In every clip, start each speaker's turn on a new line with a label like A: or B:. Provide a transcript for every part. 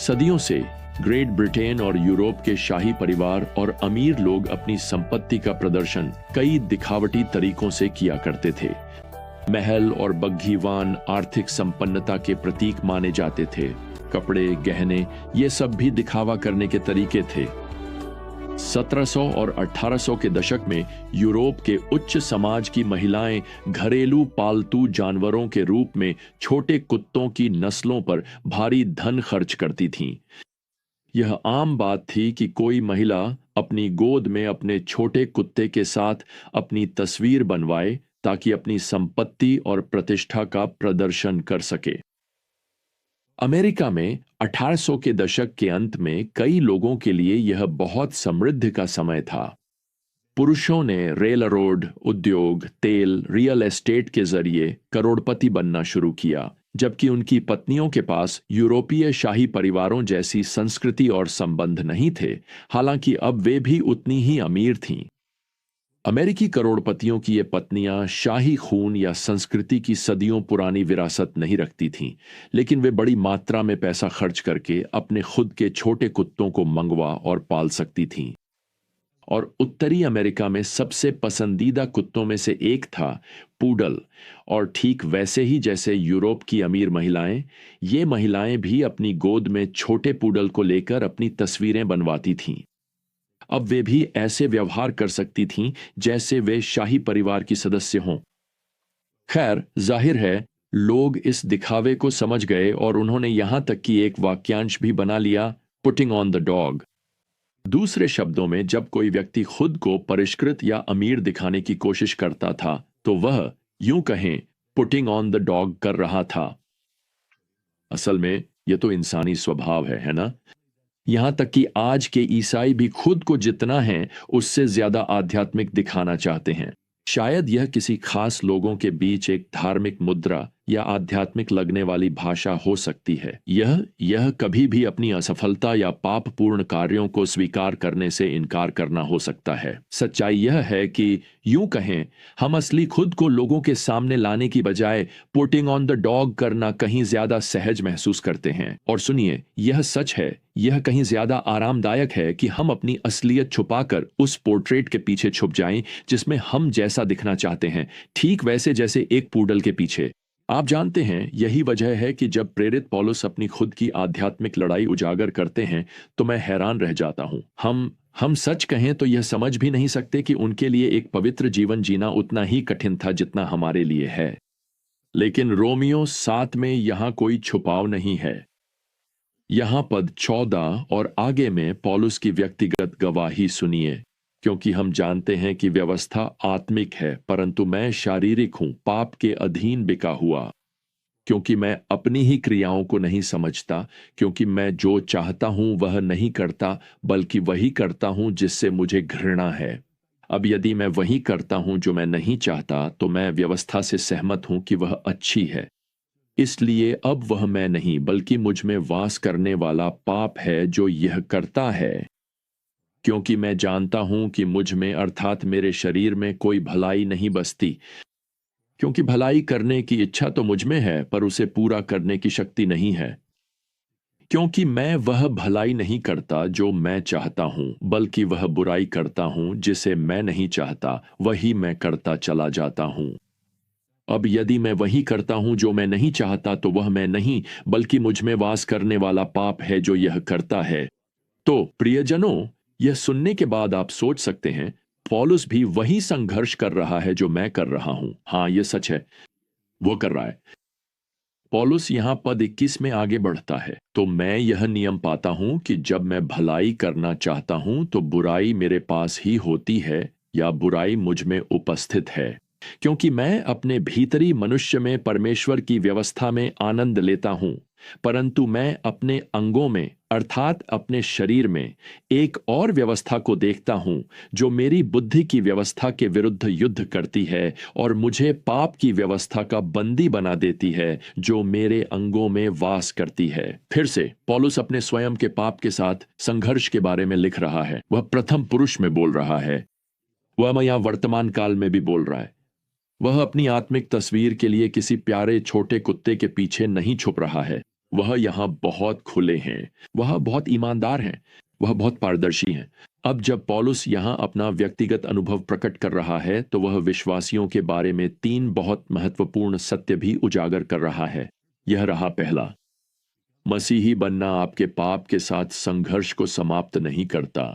A: सदियों से great Britain और यूरोप के शाही परिवार और अमीर लोग अपनी संपत्ति का प्रदर्शन कई दिखावटी तरीकों से किया करते थे। महल और बग्घी वाहन आर्थिक संपन्नता के प्रतीक माने जाते थे। कपड़े, गहने, ये सब भी दिखावा करने के तरीके थे। 1700 और 1800 के दशक में यूरोप के उच्च समाज की महिलाएं घरेलू पालतू जानवरों के रूप में छोटे कुत्तों की नस्लों पर भारी धन खर्च करती थीं। यह आम बात थी कि कोई महिला अपनी गोद में अपने छोटे कुत्ते के साथ अपनी तस्वीर बनवाए ताकि अपनी संपत्ति और प्रतिष्ठा का प्रदर्शन कर सके। अमेरिका में 1800 के दशक के अंत में कई लोगों के लिए यह बहुत समृद्धि का समय था। पुरुषों ने रेलरोड, उद्योग, तेल, रियल एस्टेट के जरिए करोड़पति बनना शुरू किया, जबकि उनकी पत्नियों के पास यूरोपीय शाही परिवारों जैसी संस्कृति और संबंध नहीं थे, हालांकि अब वे भी उतनी ही अमीर थीं। अमेरिकी करोड़पतियों की ये पत्नियां शाही खून या संस्कृति की सदियों पुरानी विरासत नहीं रखती थीं, लेकिन वे बड़ी मात्रा में पैसा खर्च करके अपने खुद के छोटे कुत्तों को मंगवा और पाल सकती थीं। और उत्तरी अमेरिका में सबसे पसंदीदा कुत्तों में से एक था पूडल। और ठीक वैसे ही जैसे यूरोप की अमीर महिलाएं, ये महिलाएं भी अपनी गोद में छोटे पूडल को लेकर अपनी तस्वीरें बनवाती थीं। अब वे भी ऐसे व्यवहार कर सकती थीं जैसे वे शाही परिवार की सदस्य हों। खैर, जाहिर है लोग इस दिखावे को समझ गए और उन्होंने यहां तक कि एक वाक्यांश भी बना लिया, पुटिंग ऑन द डॉग। दूसरे शब्दों में, जब कोई व्यक्ति खुद को परिष्कृत या अमीर दिखाने की कोशिश करता था तो वह, यूं कहें, पुटिंग ऑन द डॉग कर रहा था। असल में यह तो इंसानी स्वभाव है ना? यहां तक कि आज के ईसाई भी खुद को जितना है उससे ज्यादा आध्यात्मिक दिखाना चाहते हैं। शायद यह किसी खास लोगों के बीच एक धार्मिक मुद्रा या आध्यात्मिक लगने वाली भाषा हो सकती है। यह कभी भी अपनी असफलता या पापपूर्ण कार्यों को स्वीकार करने से इनकार करना हो सकता है। सच्चाई यह है कि यूं कहें, हम असली खुद को लोगों के सामने लाने की बजाय पुटिंग ऑन द डॉग करना कहीं ज्यादा सहज महसूस करते हैं। और सुनिए, यह सच है, यह कहीं ज्यादा आरामदायक है कि हम अपनी असलियत छुपाकर उस पोर्ट्रेट के पीछे छुप जाएं जिसमें हम जैसा दिखना चाहते हैं, ठीक वैसे जैसे एक पूडल के पीछे। आप जानते हैं, यही वजह है कि जब प्रेरित पौलुस अपनी खुद की आध्यात्मिक लड़ाई उजागर करते हैं तो मैं हैरान रह जाता हूं। हम सच कहें तो यह समझ भी नहीं सकते कि उनके लिए एक पवित्र जीवन जीना उतना ही कठिन था जितना हमारे लिए है। लेकिन रोमियो 7 में यहां कोई छुपाव नहीं है। यहां पद 14 और आगे में पौलुस की व्यक्तिगत गवाही सुनिए। क्योंकि हम जानते हैं कि व्यवस्था आत्मिक है, परंतु मैं शारीरिक हूं, पाप के अधीन बिका हुआ। क्योंकि मैं अपनी ही क्रियाओं को नहीं समझता, क्योंकि मैं जो चाहता हूं वह नहीं करता, बल्कि वही करता हूं जिससे मुझे घृणा है। अब यदि मैं वही करता हूं जो मैं नहीं चाहता, तो मैं व्यवस्था से सहमत हूं कि वह अच्छी है। इसलिए अब वह मैं नहीं, बल्कि मुझ में वास करने वाला पाप है जो यह करता है। क्योंकि मैं जानता हूं कि मुझ में, अर्थात मेरे शरीर में, कोई भलाई नहीं बसती। क्योंकि भलाई करने की इच्छा तो मुझ में है, पर उसे पूरा करने की शक्ति नहीं है। क्योंकि मैं वह भलाई नहीं करता जो मैं चाहता हूं, बल्कि वह बुराई करता हूं जिसे मैं नहीं चाहता, वही मैं करता चला जाता हूं। अब यदि मैं वही करता हूं जो मैं नहीं चाहता, तो वह मैं नहीं, बल्कि मुझ में वास करने वाला पाप है जो यह करता है। तो प्रियजनों, यह सुनने के बाद आप सोच सकते हैं, पौलुस भी वही संघर्ष कर रहा है जो मैं कर रहा हूं। हां, यह सच है, वो कर रहा है। पौलुस यहां पद 21 में आगे बढ़ता है, तो मैं यह नियम पाता हूं कि जब मैं भलाई करना चाहता हूं तो बुराई मेरे पास ही होती है, या बुराई मुझ में उपस्थित है। क्योंकि मैं अपने भीतरी मनुष्य में परमेश्वर की व्यवस्था में आनंद लेता हूं, परंतु मैं अपने अंगों में, अर्थात अपने शरीर में, एक और व्यवस्था को देखता हूं जो मेरी बुद्धि की व्यवस्था के विरुद्ध युद्ध करती है और मुझे पाप की व्यवस्था का बंदी बना देती है जो मेरे अंगों में वास करती है। फिर से पौलुस अपने स्वयं के पाप के साथ संघर्ष के बारे में लिख रहा है। वह प्रथम पुरुष में बोल रहा है, वह यहां वर्तमान काल में भी बोल रहा है। वह अपनी आत्मिक तस्वीर के लिए किसी प्यारे छोटे कुत्ते के पीछे नहीं छुप रहा है। वह यहाँ बहुत खुले हैं, वह बहुत ईमानदार हैं, वह बहुत पारदर्शी हैं। अब जब पौलुस यहाँ अपना व्यक्तिगत अनुभव प्रकट कर रहा है तो वह विश्वासियों के बारे में 3 बहुत महत्वपूर्ण सत्य भी उजागर कर रहा है। यह रहा पहला, मसीही बनना आपके पाप के साथ संघर्ष को समाप्त नहीं करता।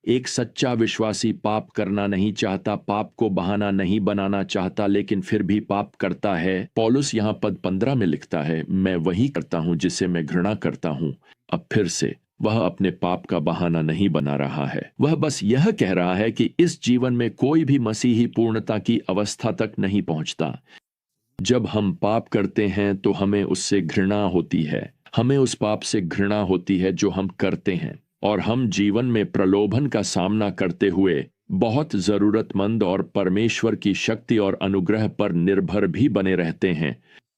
A: एक सच्चा विश्वासी पाप करना नहीं चाहता, पाप को बहाना नहीं बनाना चाहता, लेकिन फिर भी पाप करता है। पौलुस यहाँ पद 15 में लिखता है, मैं वही करता हूं जिसे मैं घृणा करता हूं। अब फिर से वह अपने पाप का बहाना नहीं बना रहा है, वह बस यह कह रहा है कि इस जीवन में कोई भी मसीही पूर्णता की अवस्था तक नहीं पहुंचता। जब हम पाप करते हैं तो हमें उससे घृणा होती है, हमें उस पाप से घृणा होती है जो हम करते हैं, और हम जीवन में प्रलोभन का सामना करते हुए बहुत जरूरतमंद और परमेश्वर की शक्ति और अनुग्रह पर निर्भर भी बने रहते हैं।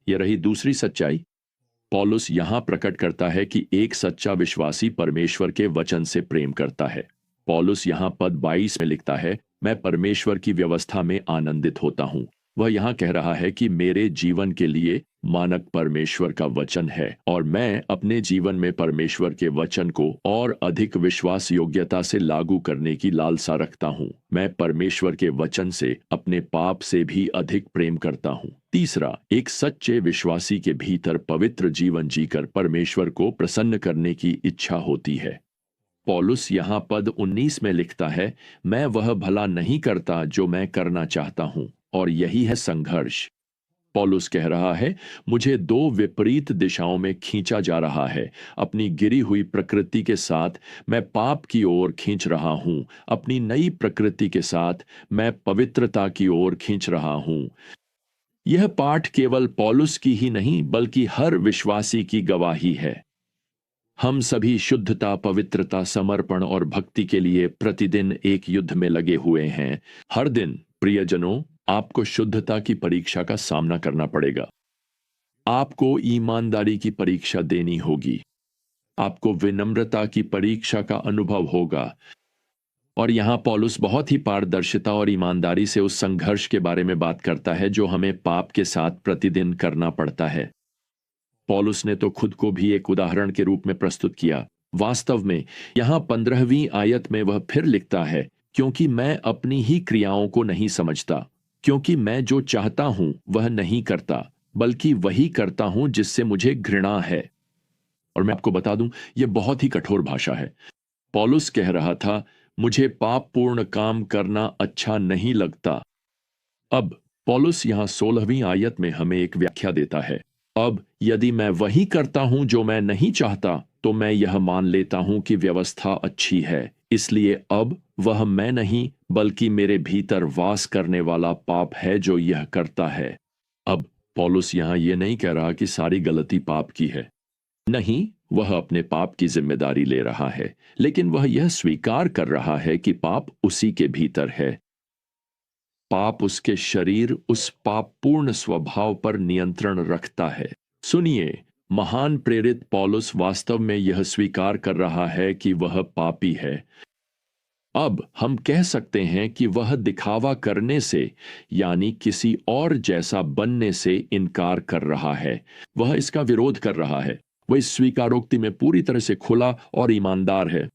A: यह रही दूसरी सच्चाई। पौलुस यहां प्रकट करता है कि एक सच्चा विश्वासी परमेश्वर के वचन से प्रेम करता है। पौलुस यहां पद 22 में लिखता है, मैं परमेश्वर की व्यवस्था में आनंदित होता हूं। वह यहां कह रहा है कि मेरे जीवन के लिए मानक परमेश्वर का वचन है और मैं अपने जीवन में परमेश्वर के वचन को और अधिक विश्वास योग्यता से लागू करने की लालसा रखता हूं। मैं परमेश्वर के वचन से अपने पाप से भी अधिक प्रेम करता हूं। तीसरा, एक सच्चे विश्वासी के भीतर पवित्र जीवन जीकर परमेश्वर को प्रसन्न करने की इच्छा होती है। पौलुस यहां पद 19 में लिखता है, मैं वह भला नहीं करता जो मैं करना चाहता हूं, और यही है संघर्ष। पौलुस कह रहा है, मुझे 2 विपरीत दिशाओं में खींचा जा रहा है। अपनी गिरी हुई प्रकृति के साथ मैं पाप की ओर खींच रहा हूं, अपनी नई प्रकृति के साथ मैं पवित्रता की ओर खींच रहा हूं। यह पाठ केवल पौलुस की ही नहीं बल्कि हर विश्वासी की गवाही है। हम सभी शुद्धता, पवित्रता, समर्पण और भक्ति के लिए प्रतिदिन एक युद्ध में लगे हुए हैं। हर दिन प्रियजनों, आपको शुद्धता की परीक्षा का सामना करना पड़ेगा। आपको ईमानदारी की परीक्षा देनी होगी। आपको विनम्रता की परीक्षा का अनुभव होगा। और यहां पौलुस बहुत ही पारदर्शिता और ईमानदारी से उस संघर्ष के बारे में बात करता है जो हमें पाप के साथ प्रतिदिन करना पड़ता है। पौलुस ने तो खुद को भी एक उदाहरण के रूप में प्रस्तुत किया। वास्तव में यहां 15वीं आयत में वह फिर लिखता है, क्योंकि मैं अपनी ही क्रियाओं को नहीं समझता, क्योंकि मैं जो चाहता हूं वह नहीं करता, बल्कि वही करता हूं जिससे मुझे घृणा है। और मैं आपको बता दूं, यह बहुत ही कठोर भाषा है। पौलुस कह रहा था, मुझे पापपूर्ण काम करना अच्छा नहीं लगता। अब पौलुस यहां 16वीं आयत में हमें एक व्याख्या देता है। अब यदि मैं वही करता हूं जो मैं नहीं चाहता, तो मैं यह मान लेता हूं कि व्यवस्था अच्छी है, इसलिए अब वह मैं नहीं बल्कि मेरे भीतर वास करने वाला पाप है जो यह करता है। अब पौलुस यहां यह नहीं कह रहा कि सारी गलती पाप की है। नहीं, वह अपने पाप की जिम्मेदारी ले रहा है, लेकिन वह यह स्वीकार कर रहा है कि पाप उसी के भीतर है। पाप उसके शरीर, उस पापपूर्ण स्वभाव पर नियंत्रण रखता है। सुनिए, महान प्रेरित पौलुस वास्तव में यह स्वीकार कर रहा है कि वह पापी है। अब हम कह सकते हैं कि वह दिखावा करने से, यानी किसी और जैसा बनने से इनकार कर रहा है। वह इसका विरोध कर रहा है। वह इस स्वीकारोक्ति में पूरी तरह से खुला और ईमानदार है।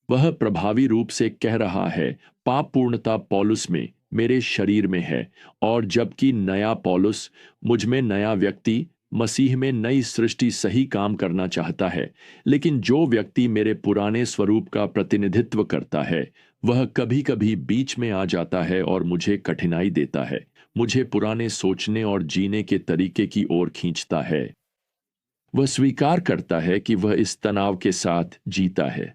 A: वह प्रभावी रूप से कह रहा है, पाप पूर्णता पौलुस में, मेरे शरीर में है, और जबकि नया पौलुस, मुझ में नया व्यक्ति, मसीह में नई सृष्टि सही काम करना चाहता है। लेकिन जो व्यक्ति मेरे पुराने स्वरूप का प्रतिनिधित्व करता है, वह कभी कभी बीच में आ जाता है और मुझे कठिनाई देता है, मुझे पुराने सोचने और जीने के तरीके की ओर खींचता है। वह स्वीकार करता है कि वह इस तनाव के साथ जीता है।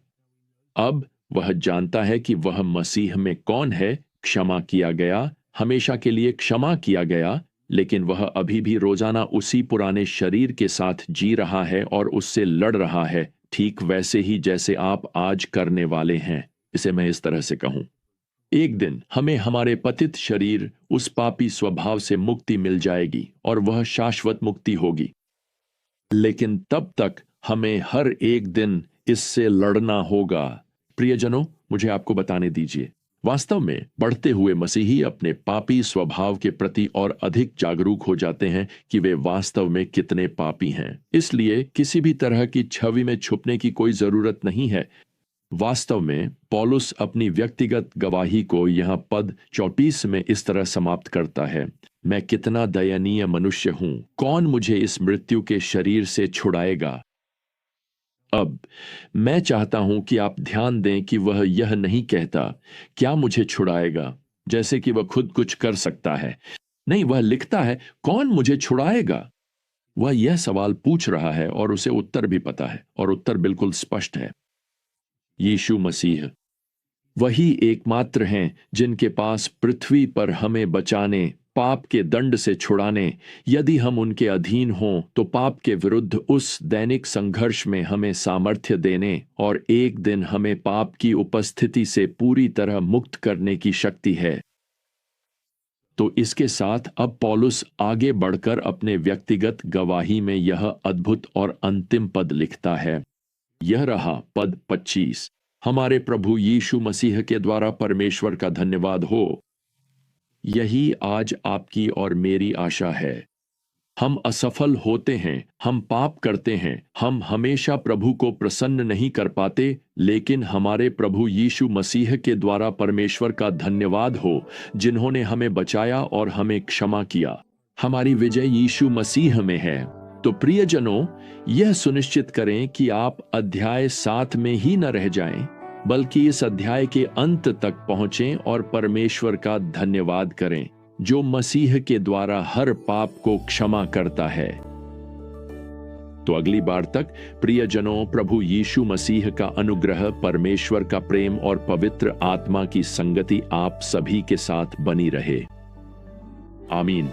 A: अब वह जानता है कि वह मसीह में कौन है, क्षमा किया गया, हमेशा के लिए क्षमा किया गया, लेकिन वह अभी भी रोजाना उसी पुराने शरीर के साथ जी रहा है और उससे लड़ रहा है, ठीक वैसे ही जैसे आप आज करने वाले हैं। इसे मैं इस तरह से कहूं, एक दिन हमें हमारे पतित शरीर, उस पापी स्वभाव से मुक्ति मिल जाएगी और वह शाश्वत मुक्ति होगी। लेकिन तब तक हमें हर एक दिन इससे लड़ना होगा। प्रियजनों, मुझे आपको बताने दीजिए, वास्तव में बढ़ते हुए मसीही अपने पापी स्वभाव के प्रति और अधिक जागरूक हो जाते हैं कि वे वास्तव में कितने पापी हैं। इसलिए किसी भी तरह की छवि में छुपने की कोई जरूरत नहीं है। वास्तव में पौलुस अपनी व्यक्तिगत गवाही को यहाँ पद 34 में इस तरह समाप्त करता है, मैं कितना दयनीय मनुष्य हूं, कौन मुझे इस मृत्यु के शरीर से छुड़ाएगा। अब मैं चाहता हूं कि आप ध्यान दें कि वह यह नहीं कहता क्या मुझे छुड़ाएगा, जैसे कि वह खुद कुछ कर सकता है। नहीं, वह लिखता है कौन मुझे छुड़ाएगा। वह यह सवाल पूछ रहा है और उसे उत्तर भी पता है, और उत्तर बिल्कुल स्पष्ट है। यीशु मसीह वही एकमात्र हैं जिनके पास पृथ्वी पर हमें बचाने, पाप के दंड से छुड़ाने, यदि हम उनके अधीन हों तो पाप के विरुद्ध उस दैनिक संघर्ष में हमें सामर्थ्य देने और एक दिन हमें पाप की उपस्थिति से पूरी तरह मुक्त करने की शक्ति है। तो इसके साथ अब पौलुस आगे बढ़कर अपने व्यक्तिगत गवाही में यह अद्भुत और अंतिम पद लिखता है। यह रहा पद 25। हमारे प्रभु यीशु मसीह के द्वारा परमेश्वर का धन्यवाद हो। यही आज आपकी और मेरी आशा है। हम असफल होते हैं, हम पाप करते हैं, हम हमेशा प्रभु को प्रसन्न नहीं कर पाते, लेकिन हमारे प्रभु यीशु मसीह के द्वारा परमेश्वर का धन्यवाद हो जिन्होंने हमें बचाया और हमें क्षमा किया। हमारी विजय यीशु मसीह में है। तो प्रियजनों, यह सुनिश्चित करें कि आप अध्याय 7 में ही न रह जाएं, बल्कि इस अध्याय के अंत तक पहुंचें और परमेश्वर का धन्यवाद करें जो मसीह के द्वारा हर पाप को क्षमा करता है। तो अगली बार तक प्रियजनों, प्रभु यीशु मसीह का अनुग्रह, परमेश्वर का प्रेम और पवित्र आत्मा की संगति आप सभी के साथ बनी रहे। आमीन।